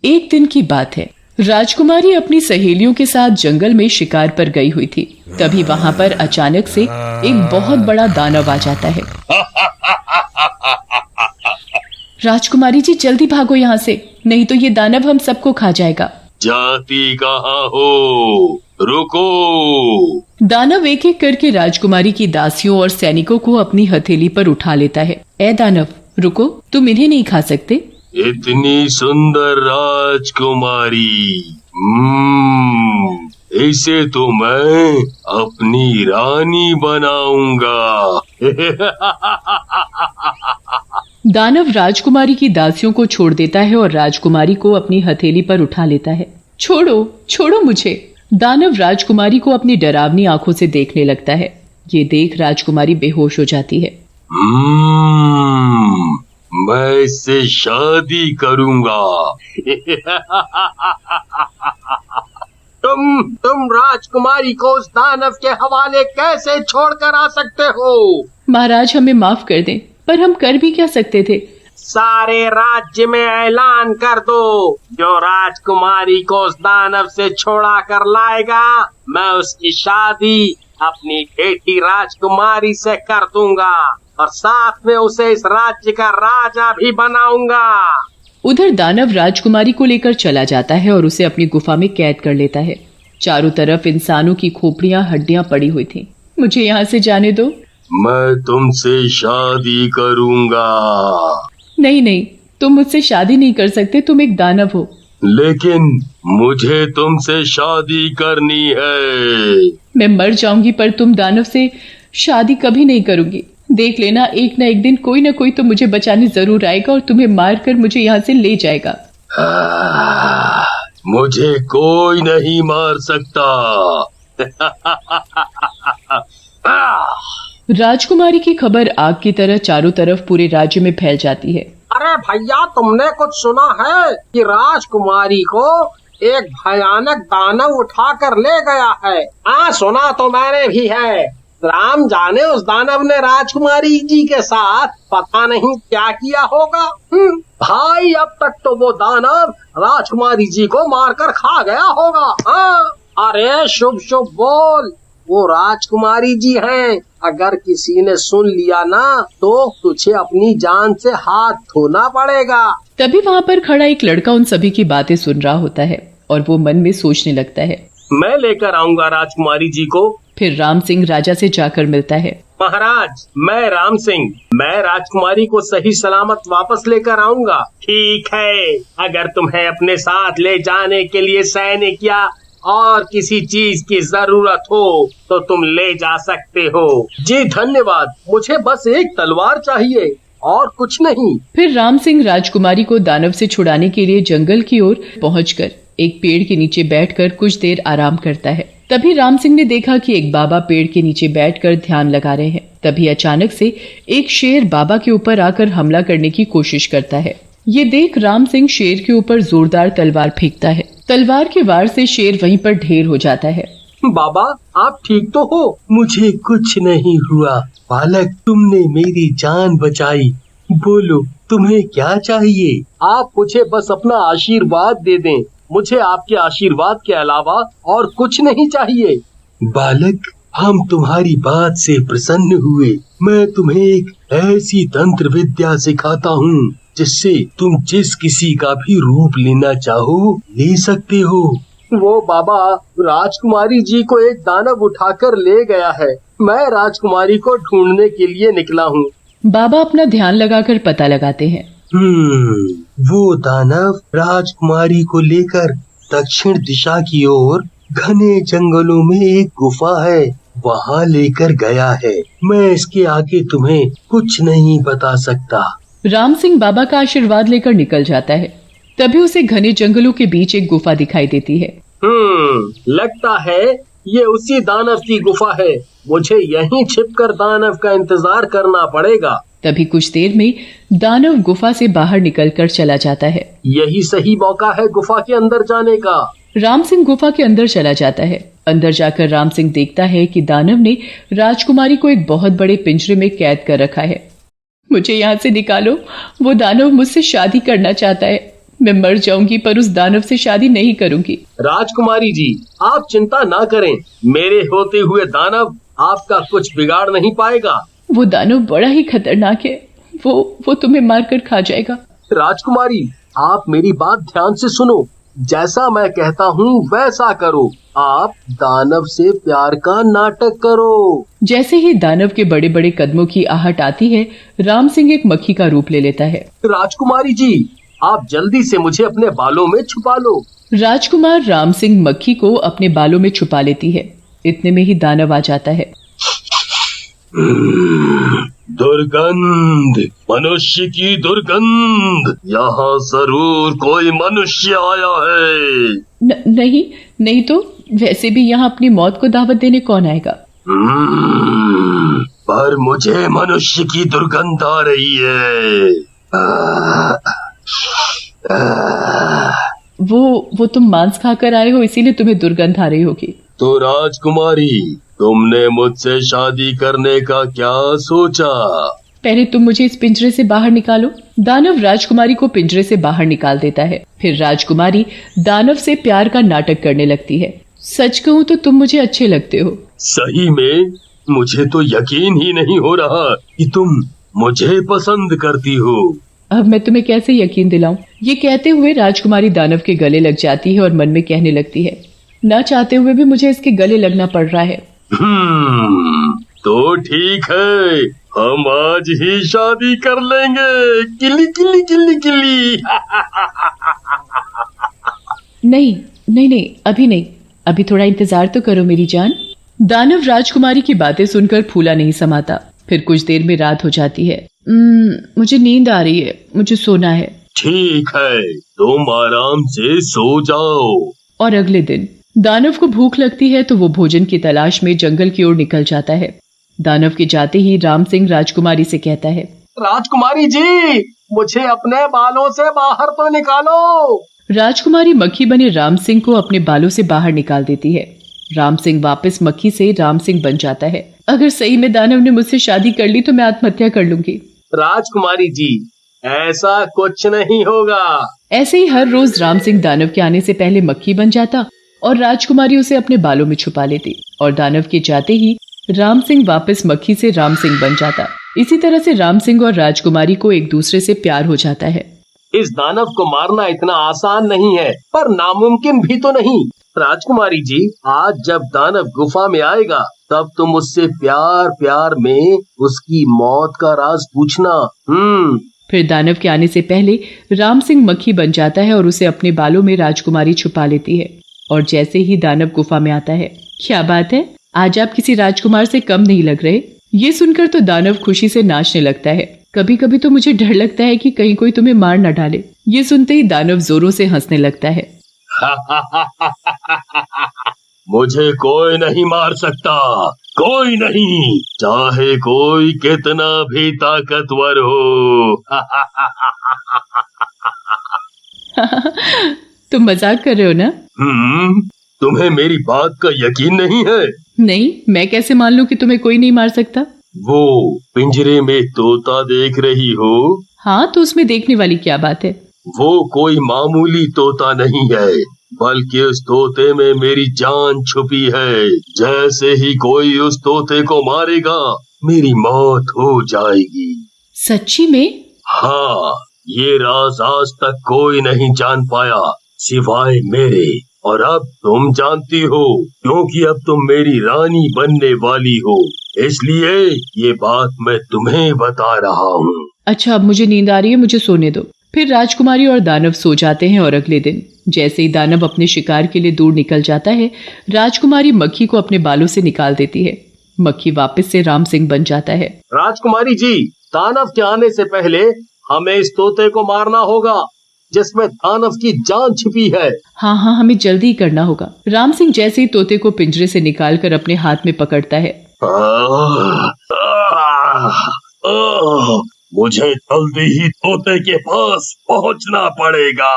एक दिन की बात है। राजकुमारी अपनी सहेलियों के साथ जंगल में शिकार पर गई हुई थी। तभी वहां पर अचानक से एक बहुत बड़ा दानव आ जाता है। राजकुमारी जी जल्दी भागो यहाँ से, नहीं तो ये दानव हम सबको खा जाएगा। जाती कहाँ हो? रुको! दानव एक एक करके राजकुमारी की दासियों और सैनिकों को अपनी हथेली पर उठा लेता है। ए दानव रुको, तुम इन्हें नहीं खा सकते। इतनी सुंदर राजकुमारी, इसे तो मैं अपनी रानी बनाऊंगा। दानव राजकुमारी की दासियों को छोड़ देता है और राजकुमारी को अपनी हथेली पर उठा लेता है। छोड़ो छोड़ो मुझे। दानव राजकुमारी को अपनी डरावनी आंखों से देखने लगता है। ये देख राजकुमारी बेहोश हो जाती है। मैं इससे शादी करूंगा। तुम राजकुमारी को उस दानव के हवाले कैसे छोड़कर आ सकते हो? महाराज हमें माफ कर दें, पर हम कर भी क्या सकते थे। सारे राज्य में ऐलान कर दो, जो राजकुमारी को उस दानव से छोड़ा कर लाएगा, मैं उसकी शादी अपनी बेटी राजकुमारी से कर दूंगा और साथ में उसे इस राज्य का राजा भी बनाऊंगा। उधर दानव राजकुमारी को लेकर चला जाता है और उसे अपनी गुफा में कैद कर लेता है। चारों तरफ इंसानों की खोपड़ियां हड्डियां पड़ी हुई थी। मुझे यहाँ से जाने दो। मैं तुमसे शादी करूंगा। नहीं नहीं, तुम मुझसे शादी नहीं कर सकते, तुम एक दानव हो। लेकिन मुझे तुमसे शादी करनी है। मैं मर जाऊंगी पर तुम दानव से शादी कभी नहीं करूंगी। देख लेना, एक न एक दिन कोई न कोई तो मुझे बचाने जरूर आएगा और तुम्हें मारकर मुझे यहाँ से ले जाएगा। मुझे कोई नहीं मार सकता। राजकुमारी की खबर आग की तरह चारों तरफ पूरे राज्य में फैल जाती है। अरे भैया, तुमने कुछ सुना है कि राजकुमारी को एक भयानक दानव उठा कर ले गया है? हाँ, सुना तो मैंने भी है। राम जाने उस दानव ने राजकुमारी जी के साथ पता नहीं क्या किया होगा। भाई, अब तक तो वो दानव राजकुमारी जी को मारकर खा गया होगा। हाँ, अरे शुभ शुभ बोल, वो राजकुमारी जी हैं। अगर किसी ने सुन लिया ना तो तुझे अपनी जान से हाथ धोना पड़ेगा। तभी वहाँ पर खड़ा एक लड़का उन सभी की बातें सुन रहा होता है और वो मन में सोचने लगता है, मैं लेकर आऊंगा राजकुमारी जी को। फिर राम सिंह राजा से जाकर मिलता है। महाराज, मैं राम सिंह, मैं राजकुमारी को सही सलामत वापस लेकर आऊंगा। ठीक है, अगर तुम्हें अपने साथ ले जाने के लिए सैनिक या और किसी चीज की जरूरत हो तो तुम ले जा सकते हो। जी धन्यवाद, मुझे बस एक तलवार चाहिए और कुछ नहीं। फिर राम सिंह राजकुमारी को दानव से छुड़ाने के लिए जंगल की ओर पहुंचकर एक पेड़ के नीचे बैठकर कुछ देर आराम करता है। तभी राम सिंह ने देखा कि एक बाबा पेड़ के नीचे बैठकर ध्यान लगा रहे हैं। तभी अचानक से एक शेर बाबा के ऊपर आकर हमला करने की कोशिश करता है। ये देख राम सिंह शेर के ऊपर जोरदार तलवार फेंकता है। तलवार के वार से शेर वहीं पर ढेर हो जाता है। बाबा, आप ठीक तो हो? मुझे कुछ नहीं हुआ बालक, तुमने मेरी जान बचाई। बोलो, तुम्हें क्या चाहिए? आप मुझे बस अपना आशीर्वाद दे दें। मुझे आपके आशीर्वाद के अलावा और कुछ नहीं चाहिए। बालक, हम तुम्हारी बात से प्रसन्न हुए। मैं तुम्हें एक ऐसी तंत्र विद्या सिखाता हूँ जिससे तुम जिस किसी का भी रूप लेना चाहो ले सकते हो। वो बाबा, राजकुमारी जी को एक दानव उठाकर ले गया है। मैं राजकुमारी को ढूंढने के लिए निकला हूँ। बाबा अपना ध्यान लगाकर पता लगाते हैं। वो दानव राजकुमारी को लेकर दक्षिण दिशा की ओर घने जंगलों में एक गुफा है, वहाँ लेकर गया है। मैं इसके आगे तुम्हें कुछ नहीं बता सकता। राम सिंह बाबा का आशीर्वाद लेकर निकल जाता है। तभी उसे घने जंगलों के बीच एक गुफा दिखाई देती है। लगता है ये उसी दानव की गुफा है। मुझे यहीं छिपकर दानव का इंतजार करना पड़ेगा। तभी कुछ देर में दानव गुफा से बाहर निकलकर चला जाता है। यही सही मौका है गुफा के अंदर जाने का। राम सिंह गुफा के अंदर चला जाता है। अंदर जाकर राम सिंह देखता है कि दानव ने राजकुमारी को एक बहुत बड़े पिंजरे में कैद कर रखा है। मुझे यहाँ से निकालो, वो दानव मुझसे शादी करना चाहता है। मैं मर जाऊंगी पर उस दानव से शादी नहीं करूंगी। राजकुमारी जी, आप चिंता ना करें, मेरे होते हुए दानव आपका कुछ बिगाड़ नहीं पाएगा। वो दानव बड़ा ही खतरनाक है, वो तुम्हें मारकर खा जाएगा। राजकुमारी, आप मेरी बात ध्यान से सुनो, जैसा मैं कहता हूँ वैसा करो। आप दानव से प्यार का नाटक करो। जैसे ही दानव के बड़े बड़े कदमों की आहट आती है, राम सिंह एक मक्खी का रूप ले लेता है। राजकुमारी जी, आप जल्दी से मुझे अपने बालों में छुपा लो। राजकुमार राम सिंह मक्खी को अपने बालों में छुपा लेती है। इतने में ही दानव आ जाता है। दुर्गंध, मनुष्य की दुर्गंध, यहाँ जरूर कोई मनुष्य आया है। नहीं तो वैसे भी यहाँ अपनी मौत को दावत देने कौन आएगा? पर मुझे मनुष्य की दुर्गंध आ रही है। वो तुम मांस खाकर आए हो, इसीलिए तुम्हें दुर्गंध आ रही होगी। तो राजकुमारी, तुमने मुझसे शादी करने का क्या सोचा? पहले तुम मुझे इस पिंजरे से बाहर निकालो। दानव राजकुमारी को पिंजरे से बाहर निकाल देता है। फिर राजकुमारी दानव से प्यार का नाटक करने लगती है। सच कहूँ तो तुम मुझे अच्छे लगते हो। सही में? मुझे तो यकीन ही नहीं हो रहा कि तुम मुझे पसंद करती हो। अब मैं तुम्हें कैसे यकीन दिलाऊं? ये कहते हुए राजकुमारी दानव के गले लग जाती है और मन में कहने लगती है, न चाहते हुए भी मुझे इसके गले लगना पड़ रहा है। तो ठीक है, हम आज ही शादी कर लेंगे। किली किली किली किली। नहीं, अभी नहीं, अभी थोड़ा इंतजार तो करो मेरी जान। दानव राजकुमारी की बातें सुनकर फूला नहीं समाता। फिर कुछ देर में रात हो जाती है। मुझे नींद आ रही है, मुझे सोना है। ठीक है, तुम आराम से सो जाओ। और अगले दिन दानव को भूख लगती है तो वो भोजन की तलाश में जंगल की ओर निकल जाता है। दानव के जाते ही राम सिंह राजकुमारी से कहता है, राजकुमारी जी, मुझे अपने बालों से बाहर तो निकालो। राजकुमारी मक्खी बने राम सिंह को अपने बालों से बाहर निकाल देती है। राम सिंह वापस मक्खी से राम सिंह बन जाता है। अगर सही में दानव ने मुझसे शादी कर ली तो मैं आत्महत्या कर लूंगी। राजकुमारी जी, ऐसा कुछ नहीं होगा। ऐसे ही हर रोज राम सिंह दानव के आने से पहले मक्खी बन जाता और राजकुमारी उसे अपने बालों में छुपा लेती और दानव के जाते ही राम सिंह वापस मक्खी से राम सिंह बन जाता। इसी तरह से राम सिंह और राजकुमारी को एक दूसरे से प्यार हो जाता है। इस दानव को मारना इतना आसान नहीं है, पर नामुमकिन भी तो नहीं। राजकुमारी जी, आज जब दानव गुफा में आएगा तब तुम उससे प्यार प्यार में उसकी मौत का राज पूछना। फिर दानव के आने से पहले राम सिंह मक्खी बन जाता है और उसे अपने बालों में राजकुमारी छुपा लेती है। और जैसे ही दानव गुफा में आता है, क्या बात है, आज आप किसी राजकुमार से कम नहीं लग रहे। ये सुनकर तो दानव खुशी से नाचने लगता है। कभी कभी तो मुझे डर लगता है कि कहीं कोई तुम्हें मार न डाले। ये सुनते ही दानव जोरों से हंसने लगता है। मुझे कोई नहीं मार सकता, कोई नहीं, चाहे कोई कितना भी ताकतवर हो। तुम मजाक कर रहे हो ना? तुम्हें मेरी बात का यकीन नहीं है? नहीं, मैं कैसे मान लूं कि तुम्हें कोई नहीं मार सकता? वो पिंजरे में तोता देख रही हो? हाँ, तो उसमें देखने वाली क्या बात है? वो कोई मामूली तोता नहीं है, बल्कि उस तोते में मेरी जान छुपी है। जैसे ही कोई उस तोते को मारेगा, मेरी मौत हो जाएगी। सच्ची में? हाँ, ये राज आज तक कोई नहीं जान पाया सिवाय मेरे। और अब तुम जानती हो, क्योंकि अब तुम मेरी रानी बनने वाली हो, इसलिए ये बात मैं तुम्हें बता रहा हूँ। अच्छा, अब मुझे नींद आ रही है, मुझे सोने दो। फिर राजकुमारी और दानव सो जाते हैं और अगले दिन जैसे ही दानव अपने शिकार के लिए दूर निकल जाता है, राजकुमारी मक्खी को अपने बालों से निकाल देती है। मक्खी वापस से राम सिंह बन जाता है। राजकुमारी जी, दानव के आने से पहले हमें इस तोते को मारना होगा जिसमें दानव की जान छिपी है। हाँ, हमें जल्दी करना होगा। राम सिंह जैसे ही तोते को पिंजरे से निकालकर अपने हाथ में पकड़ता है। मुझे जल्दी ही तोते के पास पहुंचना पड़ेगा।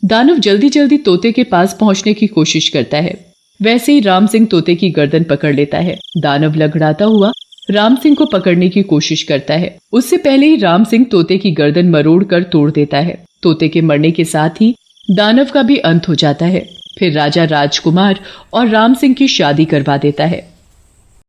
दानव जल्दी जल्दी तोते के पास पहुंचने की कोशिश करता है। वैसे ही राम सिंह तोते की गर्दन पकड़ लेता है। दानव लड़खड़ाता हुआ राम सिंह को पकड़ने की कोशिश करता है। उससे पहले ही राम सिंह तोते की गर्दन मरोड़ कर तोड़ देता है। तोते के मरने के साथ ही दानव का भी अंत हो जाता है। फिर राजा राजकुमार और राम सिंह की शादी करवा देता है।